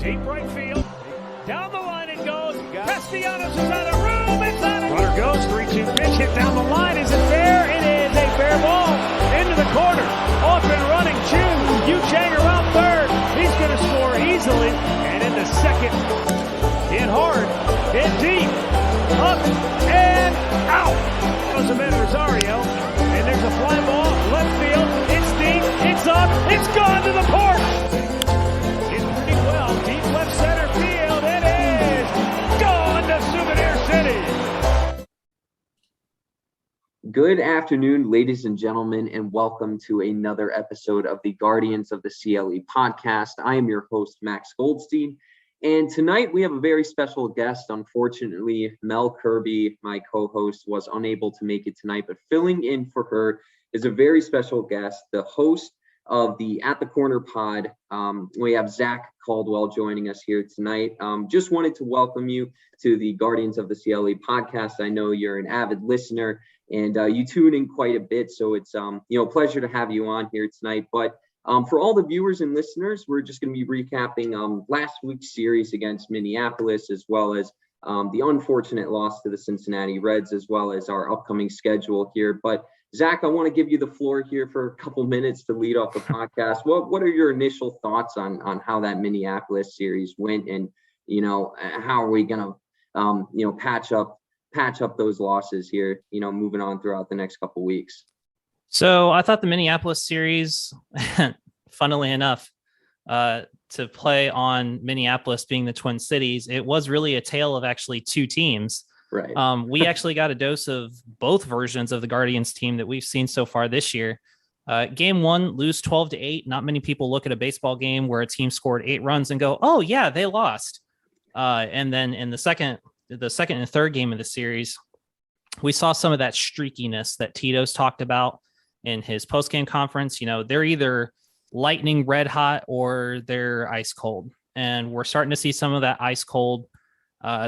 Deep right field. Down the line it goes. Castellanos is out of room. It's out of runner goes. 3-2 pitch hit down the line. Is it fair? It is a fair ball. Into the corner. Off and running. Chu. Yu Chang around third. He's going to score easily. And into second. Hit hard. Hit deep. Up and out. Goes Amed Rosario. And there's a fly ball. Left field. It's deep. It's up. It's gone to the porch. Deep left center field, it is gone to Souvenir City. Good afternoon, ladies and gentlemen, and welcome to another episode of the Guardians of the CLE podcast. I am your host, Max Goldstein, and tonight we have a very special guest. Unfortunately, Mel Kirby, my co-host, was unable to make it tonight, but filling in for her is a very special guest, the host of the At the Corner pod. We have Zac Caldwell joining us here tonight. Just wanted to welcome you to the Guardians of the CLE podcast. I know you're an avid listener and you tune in quite a bit, so it's pleasure to have you on here tonight. But for all the viewers and listeners, we're just going to be recapping last week's series against Minneapolis, as well as the unfortunate loss to the Cincinnati Reds, as well as our upcoming schedule here. But Zac, I want to give you the floor here for a couple minutes to lead off the podcast. What are your initial thoughts on how that Minneapolis series went, and how are we going to patch up those losses here, moving on throughout the next couple weeks? So I thought the Minneapolis series, funnily enough, to play on Minneapolis being the Twin Cities, it was really a tale of actually two teams. Right. We actually got a dose of both versions of the Guardians team that we've seen so far this year. Game one, lose 12-8. Not many people look at a baseball game where a team scored 8 runs and go, "Oh yeah, they lost." And then in the second and third game of the series, we saw some of that streakiness that Tito's talked about in his post-game conference. They're either lightning red hot or they're ice cold, and we're starting to see some of that ice cold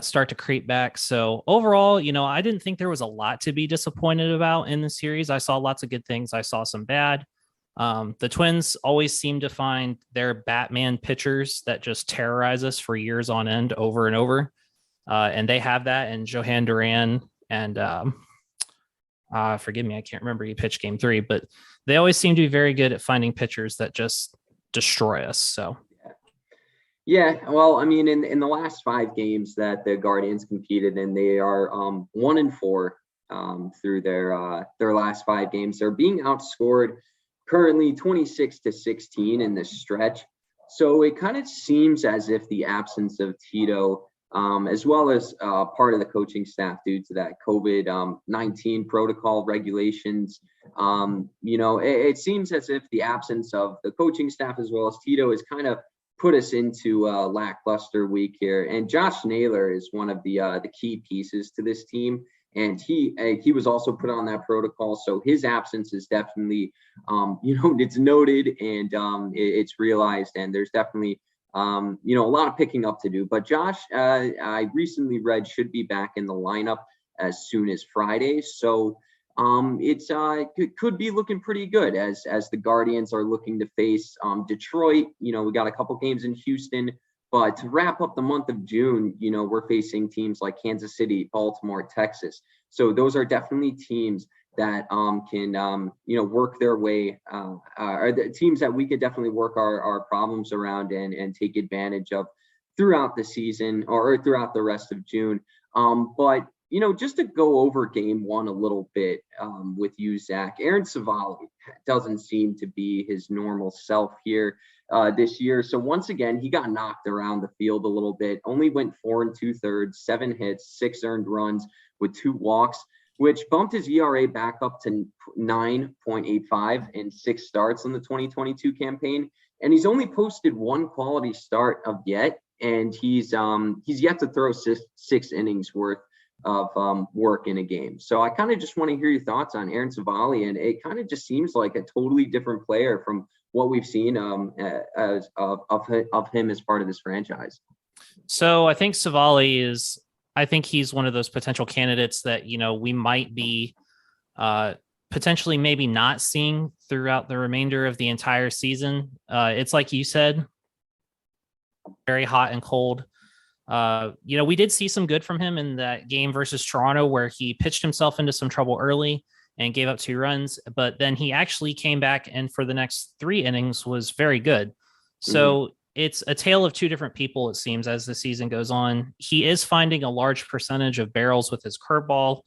start to creep back. So overall, I didn't think there was a lot to be disappointed about in the series. I saw lots of good things. I saw some bad. The Twins always seem to find their Batman pitchers that just terrorize us for years on end, over and over. And they have that in Johan Duran and forgive me, I can't remember he pitched game 3, but they always seem to be very good at finding pitchers that just destroy us. So yeah, well, I mean, in the last 5 games that the Guardians competed in, they are 1-4 through their last 5 games. They're being outscored currently 26-16 in this stretch. So it kind of seems as if the absence of Tito, as well as part of the coaching staff due to that COVID-19 protocol regulations, it seems as if the absence of the coaching staff as well as Tito is kind of put us into a lackluster week here. And Josh Naylor is one of the key pieces to this team, and he was also put on that protocol. So his absence is definitely, it's noted and it's realized, and there's definitely, a lot of picking up to do. But Josh, I recently read, should be back in the lineup as soon as Friday. So it could be looking pretty good as the Guardians are looking to face Detroit. We got a couple games in Houston, but to wrap up the month of June, we're facing teams like Kansas City, Baltimore, Texas. So those are definitely teams that can work their way, are the teams that we could definitely work our problems around and take advantage of throughout the season or throughout the rest of June. But just to go over game 1 a little bit with you, Zac, Aaron Zavali doesn't seem to be his normal self here this year. So once again, he got knocked around the field a little bit, only went 4 2/3, 7 hits, 6 earned runs with 2 walks, which bumped his ERA back up to 9.85 in 6 starts in the 2022 campaign. And he's only posted 1 quality start of yet, and he's yet to throw 6 innings worth of work in a game. So I kind of just want to hear your thoughts on Aaron Zavali, and it kind of just seems like a totally different player from what we've seen of him as part of this franchise. So I think Zavali he's one of those potential candidates that, we might be potentially maybe not seeing throughout the remainder of the entire season. It's like you said, very hot and cold. We did see some good from him in that game versus Toronto where he pitched himself into some trouble early and gave up 2 runs, but then he actually came back and for the next 3 innings was very good. So it's a tale of 2 different people, it seems, as the season goes on. He is finding a large percentage of barrels with his curveball.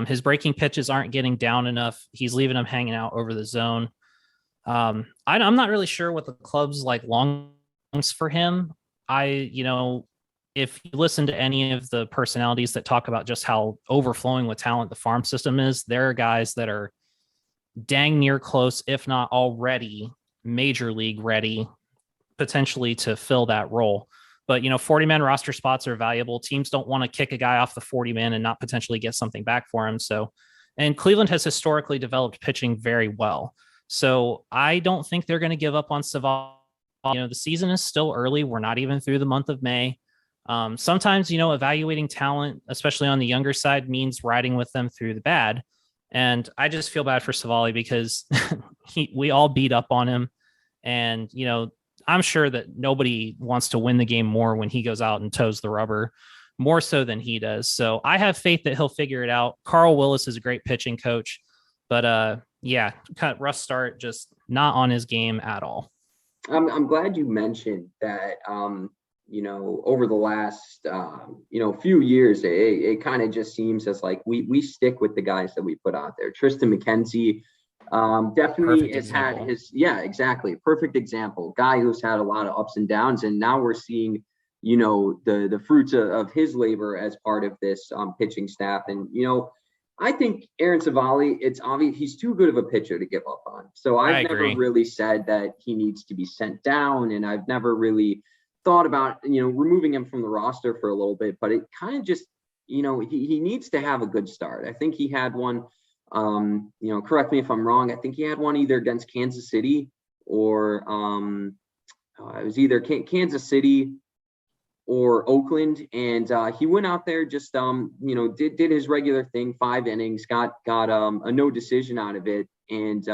His breaking pitches aren't getting down enough. He's leaving them hanging out over the zone. I'm not really sure what the club's like longs for him. If you listen to any of the personalities that talk about just how overflowing with talent the farm system is, there are guys that are dang near close, if not already major league ready, potentially to fill that role. But, 40-man roster spots are valuable. Teams don't want to kick a guy off the 40-man and not potentially get something back for him. And Cleveland has historically developed pitching very well. So I don't think they're going to give up on Zavali. The season is still early. We're not even through the month of May. Sometimes, evaluating talent, especially on the younger side, means riding with them through the bad. And I just feel bad for Zavali because we all beat up on him. And, I'm sure that nobody wants to win the game more when he goes out and toes the rubber more so than he does. So I have faith that he'll figure it out. Carl Willis is a great pitching coach, but kind of rough start, just not on his game at all. I'm glad you mentioned that, over the last, few years, it kind of just seems as like we stick with the guys that we put out there. Tristan McKenzie definitely has had exactly. Perfect example. Guy who's had a lot of ups and downs. And now we're seeing, the fruits of his labor as part of this pitching staff. And, I think Aaron Zavali, it's obvious he's too good of a pitcher to give up on. So I've never really said that he needs to be sent down. And I've never really thought about, removing him from the roster for a little bit, but it kind of just, he needs to have a good start. I think he had one, correct me if I'm wrong. I think he had one either against Kansas City or it was either Kansas City or Oakland. And he went out there, just, did his regular thing, 5 innings, got a no decision out of it. And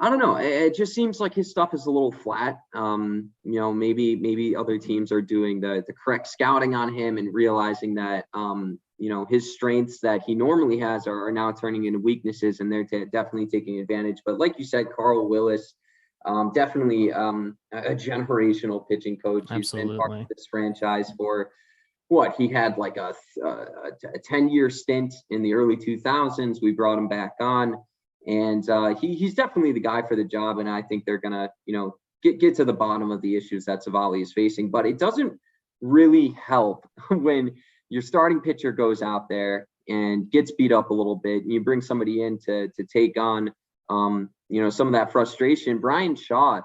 I don't know. It just seems like his stuff is a little flat. Maybe other teams are doing the correct scouting on him and realizing that, his strengths that he normally has are now turning into weaknesses, and they're definitely taking advantage. But like you said, Carl Willis, definitely a generational pitching coach. He's been part of this franchise for he had like a 10-year stint in the early 2000s. We brought him back on. And he's definitely the guy for the job. And I think they're going to, get to the bottom of the issues that Zavali is facing. But it doesn't really help when your starting pitcher goes out there and gets beat up a little bit. And you bring somebody in to take on, some of that frustration. Brian Shaw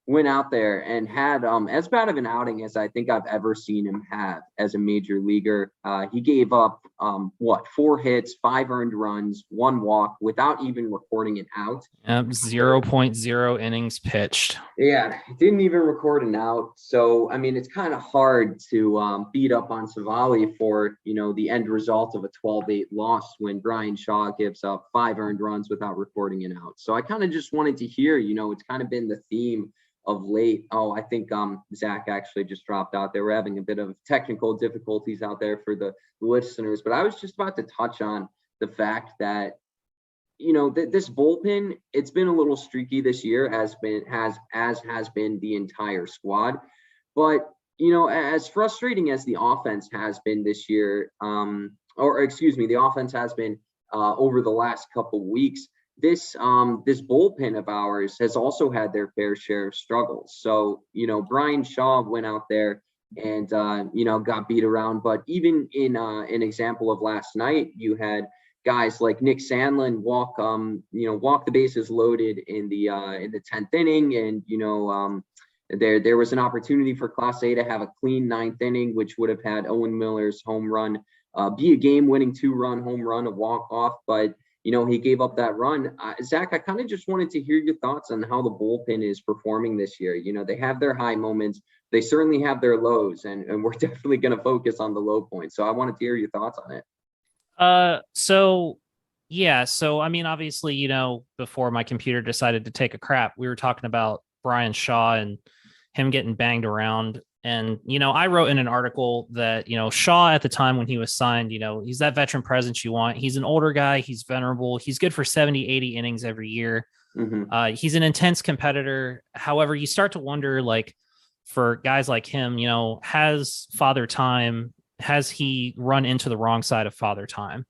went out there and had as bad of an outing as I think I've ever seen him have as a major leaguer. He gave up 4 hits, 5 earned runs, 1 walk without even recording an out. 0.0 innings pitched. Yeah, didn't even record an out. So I mean, it's kind of hard to beat up on Zavali for the end result of a 12-8 loss when Brian Shaw gives up 5 earned runs without recording an out. So I kind of just wanted to hear, it's kind of been the theme of late. I think Zach actually just dropped out there. We're having a bit of technical difficulties out there for the listeners, but I was just about to touch on the fact that this bullpen, it's been a little streaky this year, has been the entire squad. But as frustrating as the offense has been this year, the offense has been over the last couple weeks, this bullpen of ours has also had their fair share of struggles. So, Brian Shaw went out there and, got beat around. But even in an example of last night, you had guys like Nick Sandlin walk the bases loaded in the 10th inning. And, there was an opportunity for Class A to have a clean 9th inning, which would have had Owen Miller's home run be a game-winning 2-run home run, a walk-off. But he gave up that run. Zach, I kind of just wanted to hear your thoughts on how the bullpen is performing this year. They have their high moments. They certainly have their lows, and we're definitely going to focus on the low points. So I wanted to hear your thoughts on it. So I mean, obviously, before my computer decided to take a crap, we were talking about Brian Shaw and him getting banged around. And, I wrote in an article that, Shaw at the time when he was signed, he's that veteran presence you want. He's an older guy. He's venerable. He's good for 70, 80 innings every year. Mm-hmm. He's an intense competitor. However, you start to wonder, like, for guys like him, has Father Time, has he run into the wrong side of Father Time?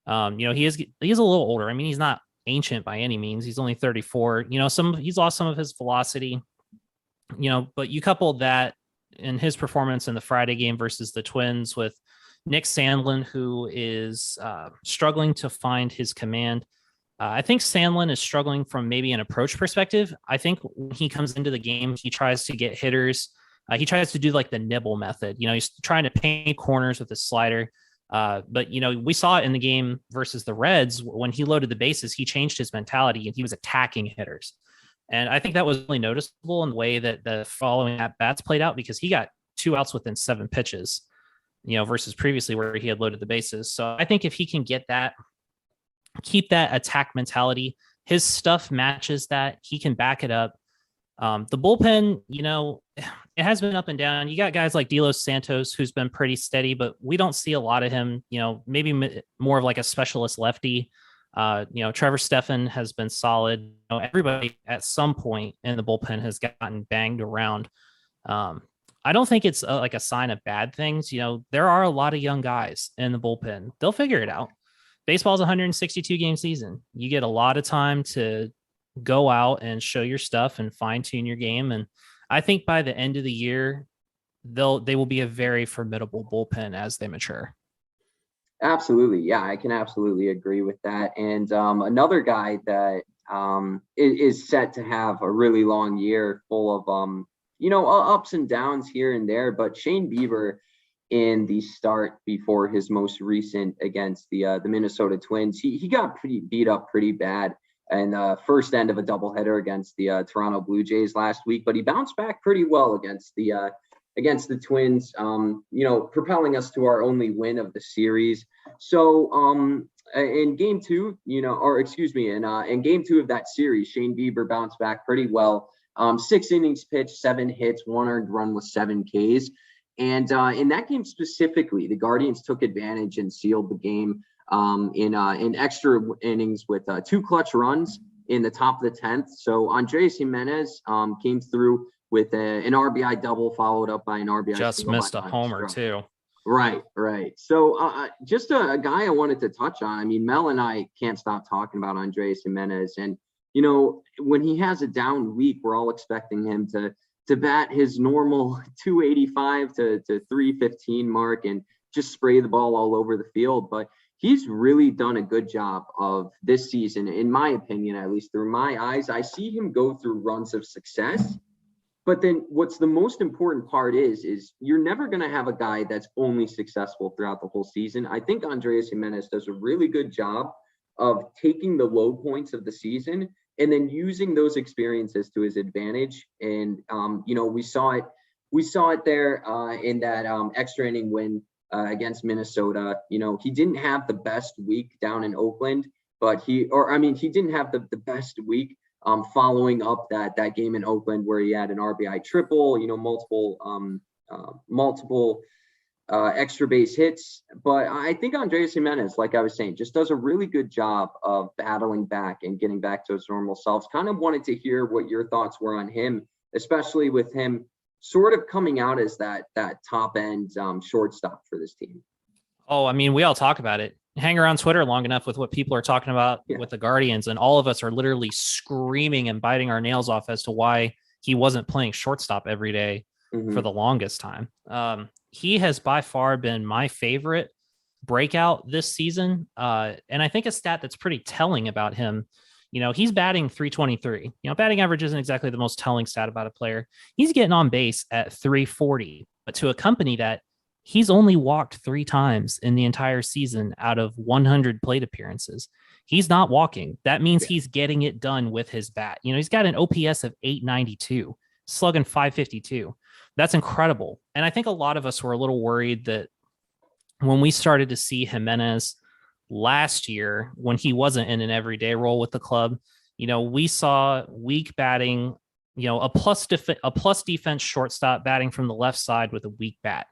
He is a little older. I mean, he's not ancient by any means. He's only 34. He's lost some of his velocity, but you couple that in his performance in the Friday game versus the Twins with Nick Sandlin, who is struggling to find his command. I think Sandlin is struggling from maybe an approach perspective. I think when he comes into the game, he tries to get hitters. He tries to do like the nibble method. He's trying to paint corners with his slider. But we saw it in the game versus the Reds when he loaded the bases. He changed his mentality and he was attacking hitters. And I think that was really noticeable in the way that the following at bats played out, because he got 2 outs within 7 pitches, versus previously where he had loaded the bases. So I think if he can get that, keep that attack mentality, his stuff matches that, he can back it up. The bullpen, it has been up and down. You got guys like Delos Santos, who's been pretty steady, but we don't see a lot of him, maybe more of like a specialist lefty. Trevor Stephan has been solid. Everybody at some point in the bullpen has gotten banged around. I don't think it's like a sign of bad things. There are a lot of young guys in the bullpen. They'll figure it out. Baseball's a 162 game season. You get a lot of time to go out and show your stuff and fine tune your game. And I think by the end of the year, they will be a very formidable bullpen as they mature. Absolutely. Yeah, I can absolutely agree with that. And another guy that is set to have a really long year full of, ups and downs here and there. But Shane Beaver, in the start before his most recent against the Minnesota Twins, he got beat up pretty bad and first end of a doubleheader against the Toronto Blue Jays last week. But he bounced back pretty well against the Twins, propelling us to our only win of the series. So in game 2, in game 2 of that series, Shane Bieber bounced back pretty well. 6 innings pitched, 7 hits, 1 earned run with 7 Ks. And in that game specifically, the Guardians took advantage and sealed the game in extra innings with 2 clutch runs in the top of the 10th. So Andres Jimenez came through with an RBI double, followed up by an RBI. Just missed a homer too. Right. So just a guy I wanted to touch on. I mean, Mel and I can't stop talking about Andres Jimenez. And, when he has a down week, we're all expecting him to bat his normal 285 to 315 mark and just spray the ball all over the field. But he's really done a good job of this season, in my opinion, at least through my eyes. I see him go through runs of success. But then what's the most important part is you're never going to have a guy that's only successful throughout the whole season. I think Andres Jimenez does a really good job of taking the low points of the season and then using those experiences to his advantage. And, we saw it there in that extra inning win against Minnesota. He didn't have the best week down in Oakland, but he didn't have the best week following up that game in Oakland where he had an RBI triple, multiple extra base hits. But I think Andres Jimenez, like I was saying, just does a really good job of battling back and getting back to his normal selves. Kind of wanted to hear what your thoughts were on him, especially with him sort of coming out as that top end shortstop for this team. Oh, I mean, we all talk about it. Hang around Twitter long enough with what people are talking about with the Guardians, and all of us are literally screaming and biting our nails off as to why he wasn't playing shortstop every day for the longest time. He has by far been my favorite breakout this season. And I think a stat that's pretty telling about him, he's batting 323. Batting average isn't exactly the most telling stat about a player. He's getting on base at 340, but to accompany that, he's only walked 3 times in the entire season out of 100 plate appearances. He's not walking. That means he's getting it done with his bat. He's got an OPS of 892, slugging 552. That's incredible. And I think a lot of us were a little worried that when we started to see Jimenez last year, when he wasn't in an everyday role with the club, we saw weak batting, a plus defense shortstop batting from the left side with a weak bat.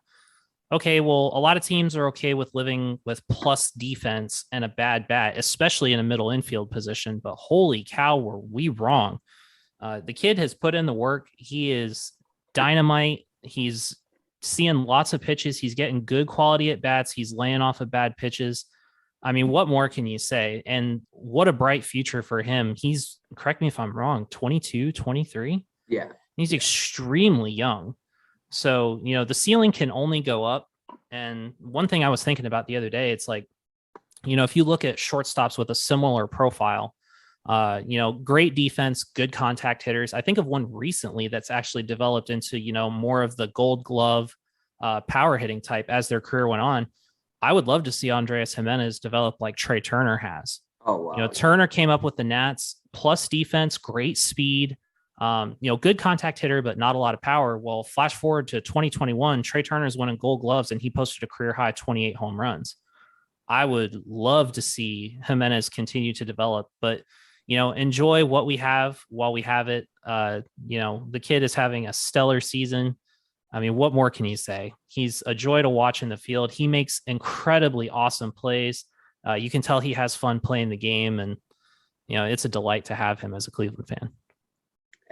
Okay, well, a lot of teams are okay with living with plus defense and a bad bat, especially in a middle infield position. But holy cow, were we wrong? The kid has put in the work. He is dynamite. He's seeing lots of pitches. He's getting good quality at bats. He's laying off of bad pitches. I mean, what more can you say? And what a bright future for him. He's, correct me if I'm wrong, 22, 23? Yeah. He's extremely young. So, the ceiling can only go up. And one thing I was thinking about the other day, it's like, if you look at shortstops with a similar profile, great defense, good contact hitters. I think of one recently that's actually developed into, more of the Gold Glove power hitting type as their career went on. I would love to see Andres Jimenez develop like Trey Turner has. Oh, wow. Turner came up with the Nats, plus defense, great speed, good contact hitter, but not a lot of power. Well, flash forward to 2021, Trey Turner's winning Gold Gloves and he posted a career high 28 home runs. I would love to see Jimenez continue to develop, but enjoy what we have while we have it. The kid is having a stellar season. I mean, what more can you say? He's a joy to watch in the field. He makes incredibly awesome plays. You can tell he has fun playing the game, and it's a delight to have him as a Cleveland fan.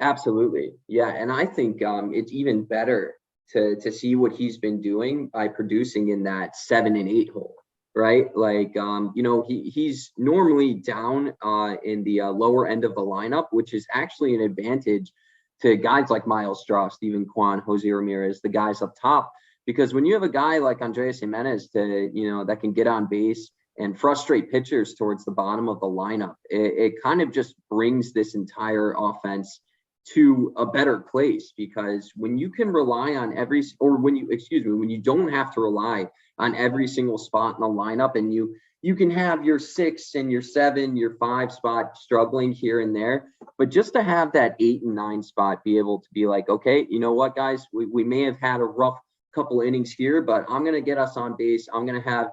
Absolutely. Yeah. And I think it's even better to see what he's been doing by producing in that 7 and 8 hole, right? Like, he's normally down in the lower end of the lineup, which is actually an advantage to guys like Miles Straw, Steven Kwan, Jose Ramirez, the guys up top, because when you have a guy like Andres Jimenez that can get on base and frustrate pitchers towards the bottom of the lineup, it kind of just brings this entire offense to a better place, because when you can rely on when you don't have to rely on every single spot in the lineup, and you can have your 6 and your 7, your 5 spot struggling here and there, but just to have that 8 and 9 spot be able to be like, okay, you know what, guys, we may have had a rough couple innings here, but I'm going to get us on base. I'm going to have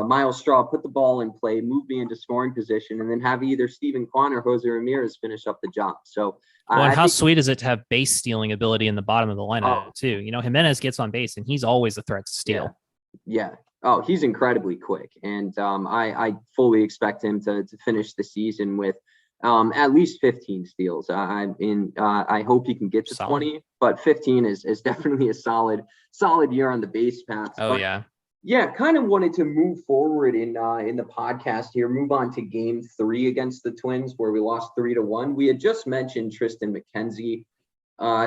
Miles Straw put the ball in play, move me into scoring position, and then have either Steven Kwan or Jose Ramirez finish up the job. So, and how sweet is it to have base stealing ability in the bottom of the lineup too? Jimenez gets on base and he's always a threat to steal. Yeah. Oh, he's incredibly quick, and I fully expect him to finish the season with at least 15 steals. I hope he can get to 20, but 15 is definitely a solid year on the base path. Oh, but, yeah. Yeah, kind of wanted to move forward in the podcast here, move on to game 3 against the Twins, where we lost 3-1. We had just mentioned Tristan McKenzie.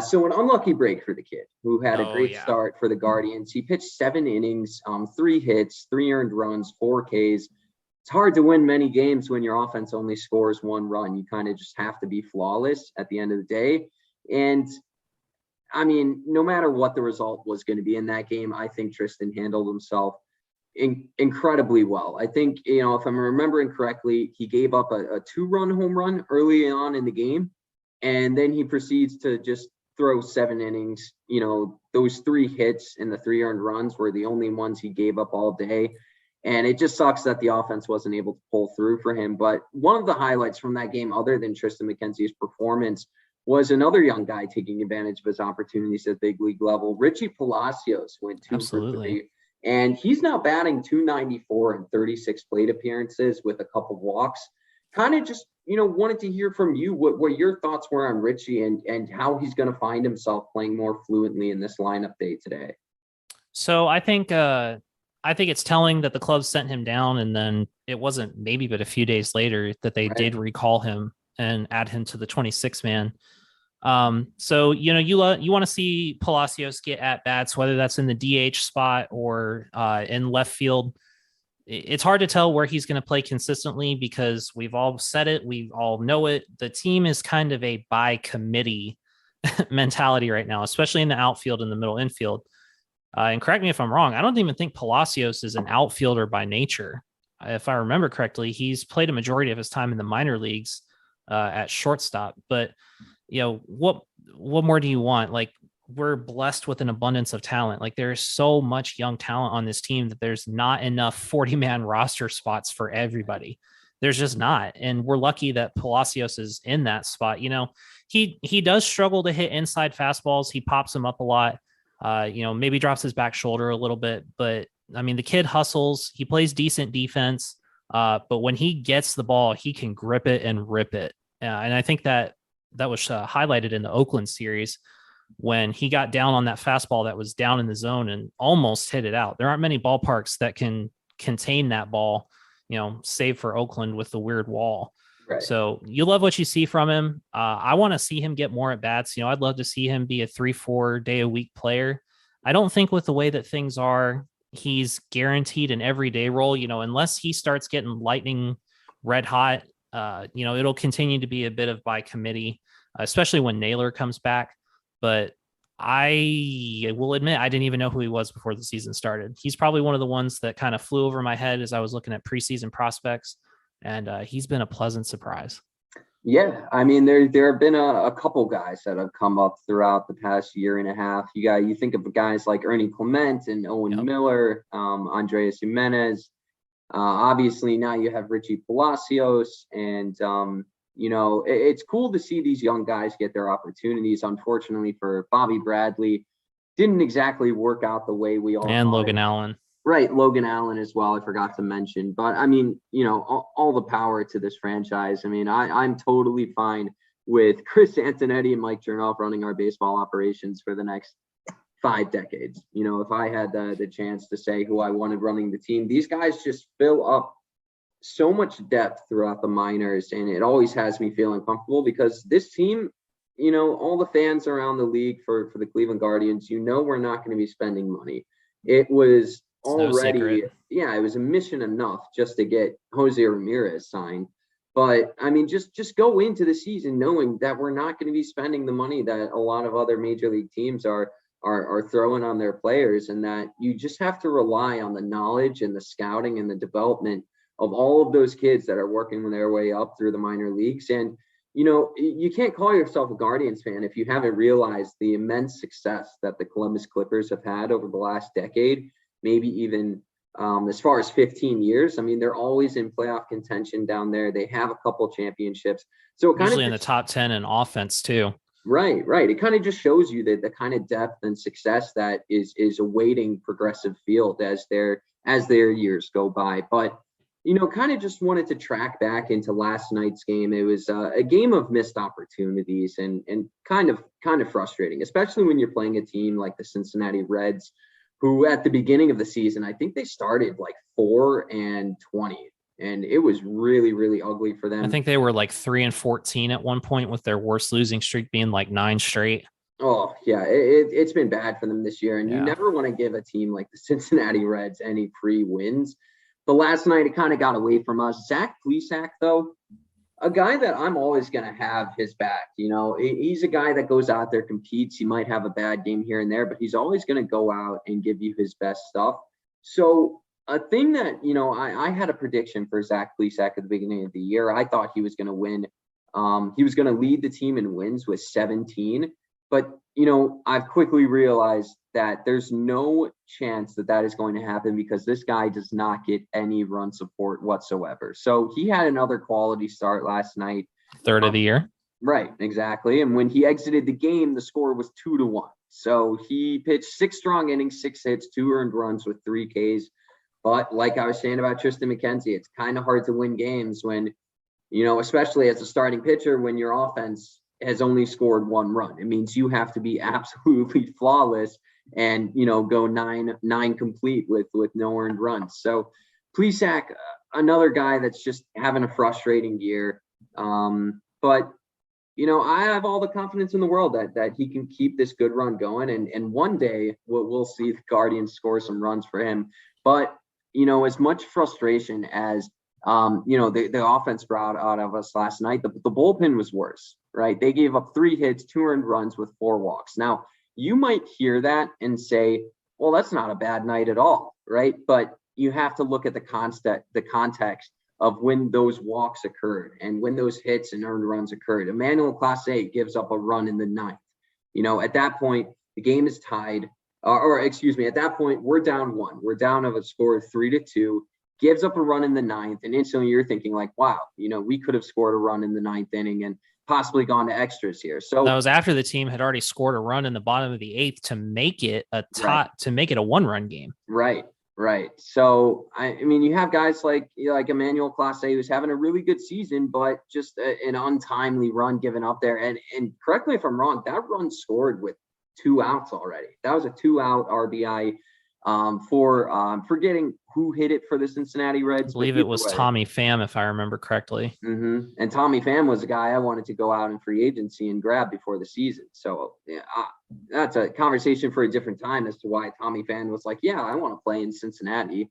So an unlucky break for the kid, who had a great start for the Guardians. He pitched 7 innings, 3 hits, 3 earned runs, 4 Ks. It's hard to win many games when your offense only scores 1 run. You kind of just have to be flawless at the end of the day. And I mean, no matter what the result was going to be in that game, I think Tristan handled himself incredibly well. I think, if I'm remembering correctly, he gave up a 2-run home run early on in the game, and then he proceeds to just throw 7 innings. Those 3 hits and the 3 earned runs were the only ones he gave up all day. And it just sucks that the offense wasn't able to pull through for him. But one of the highlights from that game, other than Tristan McKenzie's performance, was another young guy taking advantage of his opportunities at big league level. Richie Palacios went 2 for 3, and he's now batting .294 in 36 plate appearances with a couple walks. Kind of just, wanted to hear from you what your thoughts were on Richie and how he's going to find himself playing more fluently in this lineup day today. So I think it's telling that the club sent him down, and then it wasn't maybe but a few days later that they did recall him and add him to the 26 man. So, you want to see Palacios get at bats, whether that's in the DH spot or in left field. It's hard to tell where he's going to play consistently, because we've all said it. We all know it. The team is kind of a by committee mentality right now, especially in the outfield and the middle infield. And correct me if I'm wrong, I don't even think Palacios is an outfielder by nature. If I remember correctly, he's played a majority of his time in the minor leagues at shortstop. But what more do you want? Like, we're blessed with an abundance of talent. Like, there's so much young talent on this team that there's not enough 40-man roster spots for everybody. There's just not. And we're lucky that Palacios is in that spot. He does struggle to hit inside fastballs. He pops them up a lot. Maybe drops his back shoulder a little bit, but I mean, the kid hustles, he plays decent defense. But when he gets the ball, he can grip it and rip it. And I think that was highlighted in the Oakland series when he got down on that fastball that was down in the zone and almost hit it out. There aren't many ballparks that can contain that ball, save for Oakland with the weird wall. Right. So you love what you see from him. I want to see him get more at bats. I'd love to see him be a 3-4 day a week player. I don't think with the way that things are, he's guaranteed an everyday role, unless he starts getting lightning red hot. It'll continue to be a bit of by committee, especially when Naylor comes back. But I will admit, I didn't even know who he was before the season started. He's probably one of the ones that kind of flew over my head as I was looking at preseason prospects. And he's been a pleasant surprise. Yeah, I mean, there have been a couple guys that have come up throughout the past year and a half. You think of guys like Ernie Clement and Owen Miller, Andreas Jimenez. Obviously, now you have Richie Palacios, and it's cool to see these young guys get their opportunities. Unfortunately for Bobby Bradley, didn't exactly work out the way we all and Logan Allen. Right, Logan Allen as well, I forgot to mention. But, I mean, all the power to this franchise. I mean, I'm totally fine with Chris Antonetti and Mike Chernoff running our baseball operations for the next 5 decades. If I had the chance to say who I wanted running the team, these guys just fill up so much depth throughout the minors, and it always has me feeling comfortable because this team, all the fans around the league for the Cleveland Guardians, we're not going to be spending money. It was already, it was a mission enough just to get Jose Ramirez signed. But I mean, just go into the season knowing that we're not going to be spending the money that a lot of other major league teams are throwing on their players, and that you just have to rely on the knowledge and the scouting and the development of all of those kids that are working their way up through the minor leagues. And you can't call yourself a Guardians fan if you haven't realized the immense success that the Columbus Clippers have had over the last decade. Maybe even as far as 15 years. I mean, they're always in playoff contention down there. They have a couple championships. So it kind usually in the top 10 in offense too. Right. It kind of just shows you that the kind of depth and success that is awaiting Progressive Field as their years go by. But, kind of just wanted to track back into last night's game. It was a game of missed opportunities and kind of frustrating, especially when you're playing a team like the Cincinnati Reds, who at the beginning of the season, I think they started like 4-20, and it was really, really ugly for them. I think they were like 3-14 at one point, with their worst losing streak being like 9 straight. Oh yeah, it's been bad for them this year, and you never want to give a team like the Cincinnati Reds any free wins. But last night it kind of got away from us. Zach Caldwell, though, a guy that I'm always going to have his back. He's a guy that goes out there, competes. He might have a bad game here and there, but he's always going to go out and give you his best stuff. So a thing that, I had a prediction for Zach Caldwell at the beginning of the year. I thought he was going to win. He was going to lead the team in wins with 17. But, I've quickly realized that there's no chance that is going to happen because this guy does not get any run support whatsoever. So he had another quality start last night. Third of the year. Right, exactly. And when he exited the game, the score was 2-1. So he pitched 6 strong innings, 6 hits, 2 earned runs with 3 Ks. But like I was saying about Tristan McKenzie, it's kind of hard to win games when, especially as a starting pitcher, when your offense has only scored 1 run. It means you have to be absolutely flawless and, go 9 complete with no earned runs. So Plesac, another guy that's just having a frustrating year. But, I have all the confidence in the world that he can keep this good run going. And one day we'll see the Guardians score some runs for him. But, as much frustration as, the offense brought out of us last night, the bullpen was worse, right? They gave up 3 hits, 2 earned runs with 4 walks. Now, you might hear that and say, well, that's not a bad night at all, right? But you have to look at the context of when those walks occurred and when those hits and earned runs occurred. Emmanuel Clase gives up a run in the 9th. At that point, the game is tied. At that point, we're down 1. We're down of a score of 3-2. gives up a run in the ninth, and instantly you're thinking like, wow, we could have scored a run in the ninth inning and possibly gone to extras here. So that was after the team had already scored a run in the bottom of the eighth to make it a one-run game. Right. So I mean, you have guys like Emmanuel Clase, who's having a really good season, but just an untimely run given up there. And correct me if I'm wrong, that run scored with 2 outs already. That was a 2-out RBI. Forgetting who hit it for the Cincinnati Reds. I believe it was Tommy Pham, if I remember correctly. Mm-hmm. And Tommy Pham was a guy I wanted to go out in free agency and grab before the season. So that's a conversation for a different time as to why Tommy Pham was like, yeah, I want to play in Cincinnati.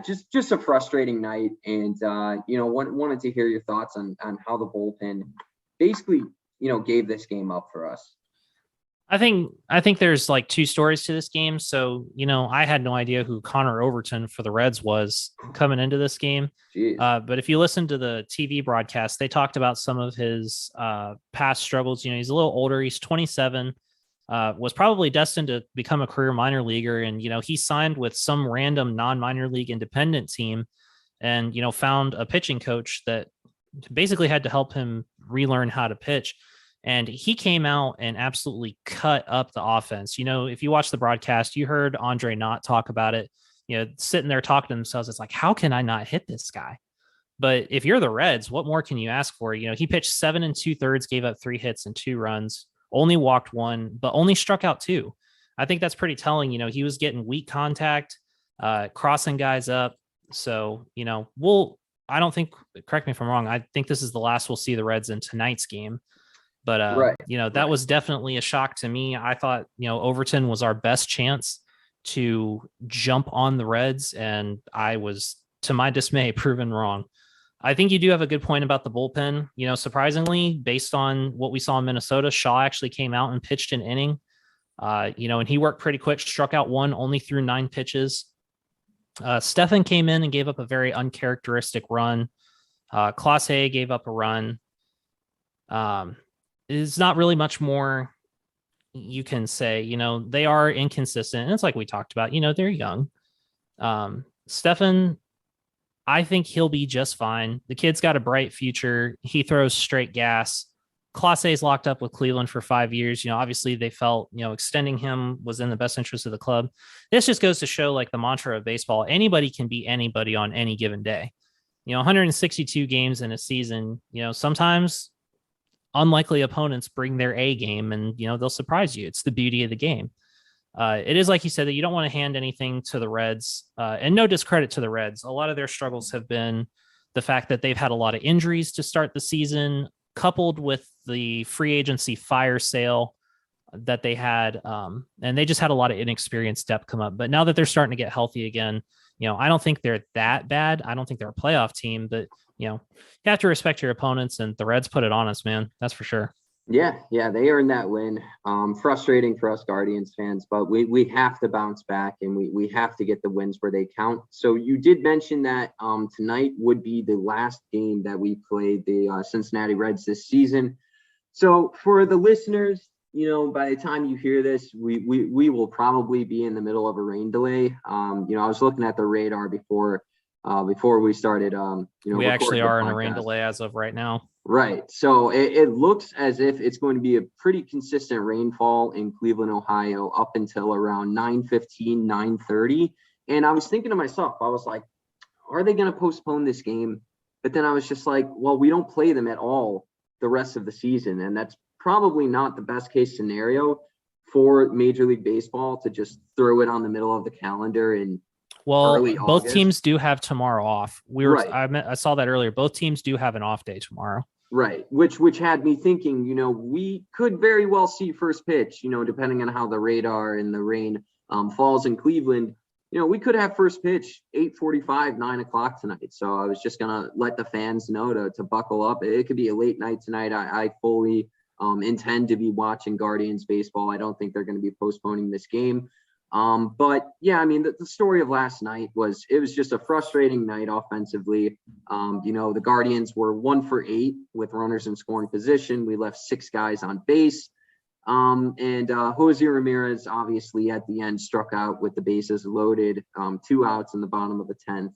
Just a frustrating night. And, wanted to hear your thoughts on how the bullpen basically, gave this game up for us. I think there's like 2 stories to this game. So, I had no idea who Connor Overton for the Reds was coming into this game. But if you listen to the TV broadcast, they talked about some of his past struggles. He's a little older. He's 27, was probably destined to become a career minor leaguer. And, he signed with some random non-minor league independent team and, found a pitching coach that basically had to help him relearn how to pitch. And he came out and absolutely cut up the offense. If you watch the broadcast, you heard Andre Knott talk about it, sitting there talking to themselves. It's like, how can I not hit this guy? But if you're the Reds, what more can you ask for? He pitched 7 2/3, gave up 3 hits and 2 runs, only walked 1, but only struck out 2. I think that's pretty telling. He was getting weak contact, crossing guys up. So, I don't think, correct me if I'm wrong, I think this is the last we'll see the Reds in tonight's game. But, that was definitely a shock to me. I thought, Overton was our best chance to jump on the Reds, and I was, to my dismay, proven wrong. I think you do have a good point about the bullpen. Surprisingly, based on what we saw in Minnesota, Shaw actually came out and pitched an inning, and he worked pretty quick, struck out 1, only threw 9 pitches. Stefan came in and gave up a very uncharacteristic run. Clase gave up a run. Is not really much more you can say. They are inconsistent. And it's like we talked about, they're young. Stefan, I think he'll be just fine. The kid's got a bright future. He throws straight gas. Clase is locked up with Cleveland for 5 years. Obviously they felt, extending him was in the best interest of the club. This just goes to show like the mantra of baseball. Anybody can beat anybody on any given day. 162 games in a season, sometimes unlikely opponents bring their A game and, they'll surprise you. It's the beauty of the game. It is like you said that you don't want to hand anything to the Reds, and no discredit to the Reds. A lot of their struggles have been the fact that they've had a lot of injuries to start the season, coupled with the free agency fire sale that they had. And they just had a lot of inexperienced depth come up. But now that they're starting to get healthy again, I don't think they're that bad. I don't think they're a playoff team, but you have to respect your opponents, and the Reds put it on us, man. That's for sure. Yeah, they earned that win. Frustrating for us Guardians fans, but we have to bounce back, and we have to get the wins where they count. So you did mention that tonight would be the last game that we played the Cincinnati Reds this season. So for the listeners, by the time you hear this, we will probably be in the middle of a rain delay. I was looking at the radar before we started. We actually are in a rain delay as of right now. Right. So it looks as if it's going to be a pretty consistent rainfall in Cleveland, Ohio, up until around 9:15, 9:30. And I was thinking to myself, I was like, are they going to postpone this game? But then I was just like, well, we don't play them at all the rest of the season. And that's probably not the best case scenario for Major League Baseball to just throw it on the middle of the calendar and both teams do have tomorrow off. I saw that earlier. Both teams do have an off day tomorrow. Right. Which had me thinking, we could very well see first pitch, depending on how the radar and the rain falls in Cleveland. We could have first pitch 8:45, 9 o'clock tonight. So I was just going to let the fans know to buckle up. It could be a late night tonight. I fully intend to be watching Guardians baseball. I don't think they're going to be postponing this game. But yeah, the story of last night was just a frustrating night offensively. The Guardians were 1 for 8 with runners in scoring position. We left 6 guys on base. And Jose Ramirez obviously at the end struck out with the bases loaded, 2 outs in the bottom of the 10th.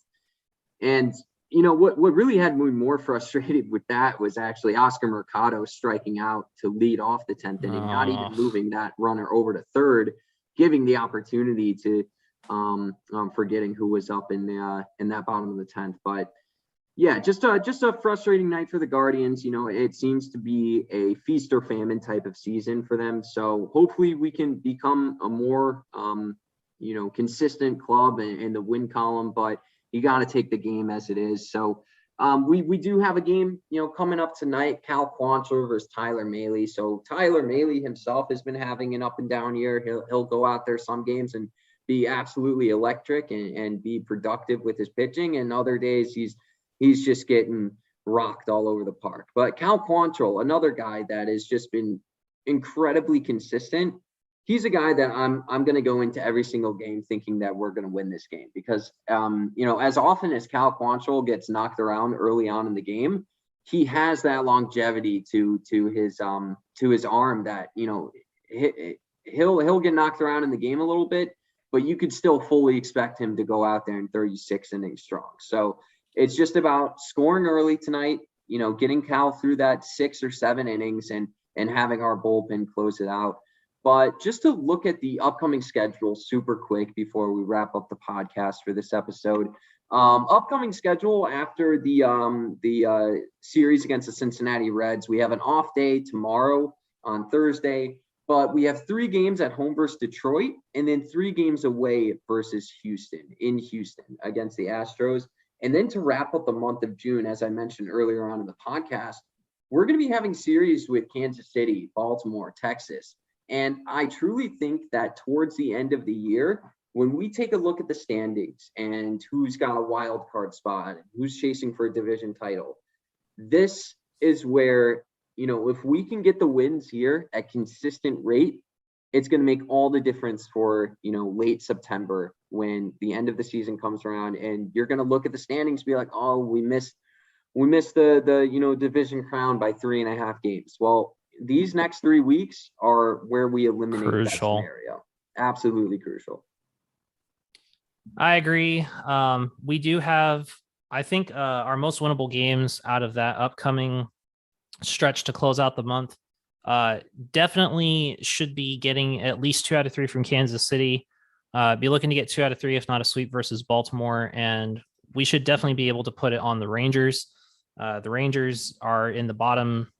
And what really had me more frustrated with that was actually Oscar Mercado striking out to lead off the 10th inning, not even moving that runner over to third, giving the opportunity to forgetting who was up in that bottom of the 10th. But yeah, just a frustrating night for the Guardians. It seems to be a feast or famine type of season for them. So hopefully we can become a more consistent club in the win column, but you got to take the game as it is. So we do have a game, coming up tonight, Quanto versus Tyler Maylie. So Tyler Maylie himself has been having an up and down year. He'll go out there some games and be absolutely electric and be productive with his pitching. And other days he's just getting rocked all over the park. But Quanto, another guy that has just been incredibly consistent. He's a guy that I'm going to go into every single game thinking that we're going to win this game because, as often as Quanto gets knocked around early on in the game, he has that longevity to his arm that, he'll get knocked around in the game a little bit, but you could still fully expect him to go out there in 36 innings strong. So it's just about scoring early tonight, getting Cal through that 6 or 7 innings and having our bullpen close it out. But just to look at the upcoming schedule super quick before we wrap up the podcast for this episode. Upcoming schedule after the series against the Cincinnati Reds, we have an off day tomorrow on Thursday, but we have 3 games at home versus Detroit and then 3 games away versus Houston against the Astros. And then to wrap up the month of June, as I mentioned earlier on in the podcast, we're going to be having series with Kansas City, Baltimore, Texas. And I truly think that towards the end of the year, when we take a look at the standings and who's got a wild card spot, who's chasing for a division title, this is where, if we can get the wins here at consistent rate, it's going to make all the difference for, late September when the end of the season comes around and you're going to look at the standings, be like, oh, we missed the division crown by 3.5 games. Well, these next 3 weeks are where we eliminate that scenario. Absolutely crucial. I agree. We do have, I think, our most winnable games out of that upcoming stretch to close out the month. Definitely should be getting at least 2 out of 3 from Kansas City. Be looking to get 2 out of 3, if not a sweep versus Baltimore. And we should definitely be able to put it on the Rangers. The Rangers are in the bottom,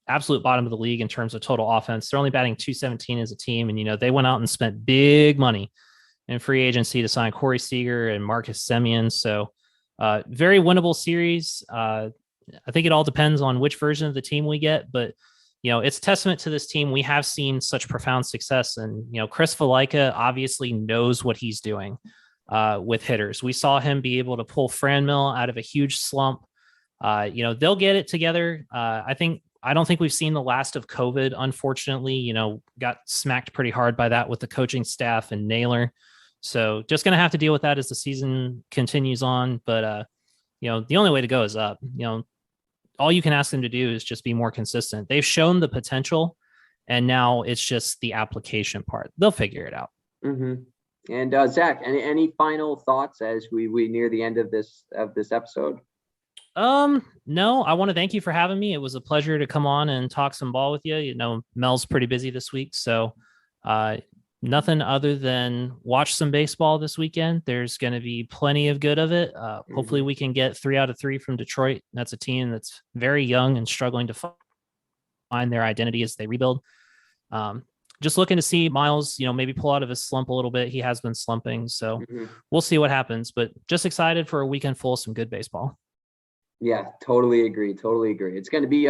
absolute bottom of the league in terms of total offense. They're only batting .217 as a team. And, they went out and spent big money in free agency to sign Corey Seager and Marcus Semien. So very winnable series. I think it all depends on which version of the team we get, but it's a testament to this team. We have seen such profound success, and Chris Valaika obviously knows what he's doing with hitters. We saw him be able to pull Franmil out of a huge slump. They'll get it together. I don't think we've seen the last of COVID, unfortunately. Got smacked pretty hard by that with the coaching staff and Naylor. So just going to have to deal with that as the season continues on. But, the only way to go is up. All you can ask them to do is just be more consistent. They've shown the potential, and now it's just the application part. They'll figure it out. Mm-hmm. And Zach, any final thoughts as we near the end of this episode? No, I want to thank you for having me. It was a pleasure to come on and talk some ball with you. Mel's pretty busy this week, so nothing other than watch some baseball this weekend. There's going to be plenty of good of it. Hopefully we can get 3 out of 3 from Detroit. That's a team that's very young and struggling to find their identity as they rebuild. Just looking to see Miles, maybe pull out of his slump a little bit. He has been slumping, so we'll see what happens, but just excited for a weekend full of some good baseball. Yeah, totally agree. It's going to be,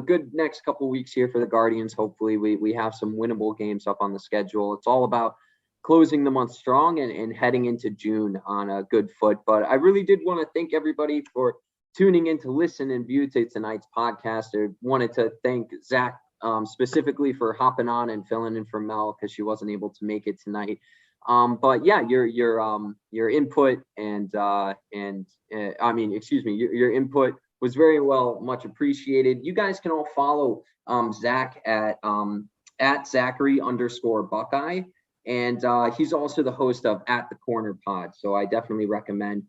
good next couple weeks here for the Guardians. Hopefully we have some winnable games up on the schedule. It's all about closing the month strong and heading into June on a good foot. But I really did want to thank everybody for tuning in to listen and view to tonight's podcast. I wanted to thank Zach specifically for hopping on and filling in for Mel because she wasn't able to make it tonight. But yeah, your input your input was very much appreciated. You guys can all follow Zach at at Zachary_Buckeye. And he's also the host of At the Corner Pod. So I definitely recommend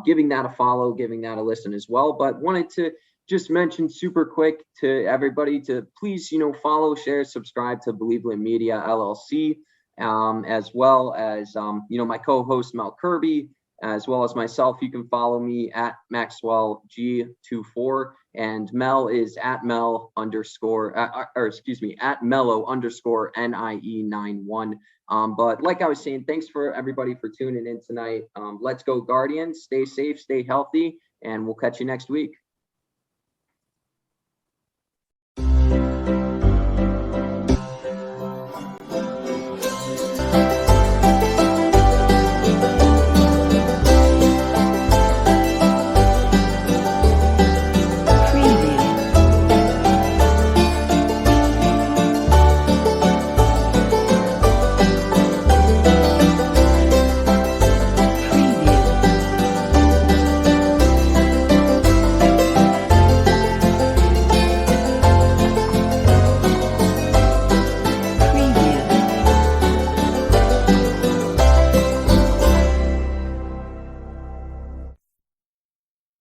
giving that a follow, giving that a listen as well. But wanted to just mention super quick to everybody to please, follow, share, subscribe to Believeland Media LLC, as well as, my co-host Mel Kirby, as well as myself. You can follow me at MaxwellG24, and Mel is at at Mellow_NIE91. But like I was saying, thanks for everybody for tuning in tonight. Let's go Guardians. Stay safe, stay healthy, and we'll catch you next week.